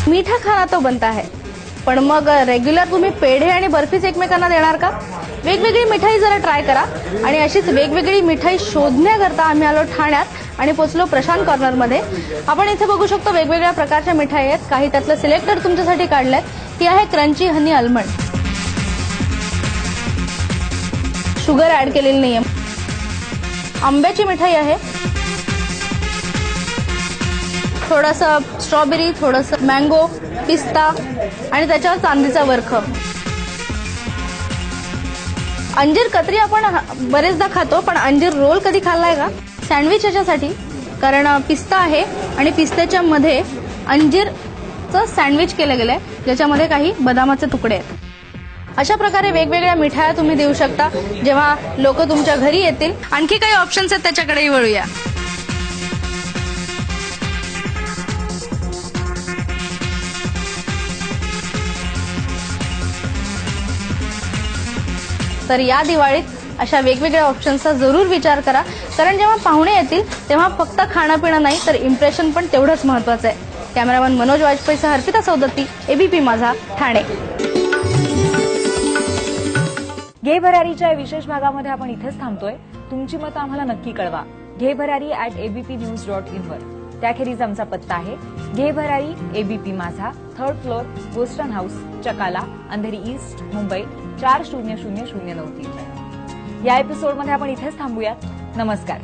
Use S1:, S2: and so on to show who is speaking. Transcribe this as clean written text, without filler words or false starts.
S1: मीठा खाना तो बनता है, पण मग रेग्युलर तुम्ही पेढे आणि बर्फीच एकमेकांना देणार का? वेगवेगळी मिठाई जरा ट्राय करा. आणि अशीच वेगवेगळी मिठाई शोधण्याकरता आम्ही आलो ठाण्यात आणि पोचलो प्रशांत कॉर्नरमध्ये. आपण इथे बघू शकतो वेगवेगळ्या प्रकारच्या मिठाई आहेत. काही त्यातलं सिलेक्टेड तुमच्यासाठी काढलंय. ही आहे क्रंची हनी आल्मंड. शुगर ऍड केलेली नाहीये. आंब्याची मिठाई आहे. थोडासा स्ट्रॉबेरी, थोडासा मँगो, पिस्ता आणि त्याच्यावर चांदीचा वर्ख. अंजीर कतरी आपण बरेचदा खातो, पण अंजीर रोल कधी खाल्लाय का? सँडविच याच्यासाठी, कारण पिस्ता आहे आणि पिस्त्याच्या मध्ये अंजीरचं सँडविच केलं गेलंय, ज्याच्यामध्ये काही बदामाचे तुकडे आहेत. अशा प्रकारे वेगवेगळ्या मिठाया तुम्ही देऊ शकता जेव्हा लोक तुमच्या घरी येतील. आणखी काही ऑप्शन्स आहेत, त्याच्याकडेही वळूया. तर या दिवाळीत अशा वेगवेगळ्या ऑप्शन्सचा जरूर विचार करा, कारण जेव्हा पाहुणे येतील तेव्हा फक्त खाणं पिणं नाही तर इम्प्रेशन पण तेवढंच महत्वाचं आहे. कॅमेरामन मनोज वाजपेयीसह अर्पिता सौदत्ती, एबीपी माझा, ठाणे.
S2: घे भरारीच्या विशेष भागामध्ये आपण इथेच थांबतोय. तुमची मतं आम्हाला नक्की कळवा. घे भरारी @abpnews.in वर. त्याखेरीज आमचा पत्ता आहे घे भरारी, ABP Majha, 3rd floor, Boston House, Chakala, Andheri east, Mumbai 400093. या एपिसोडमध्ये आपण इथेच थांबूयात. नमस्कार.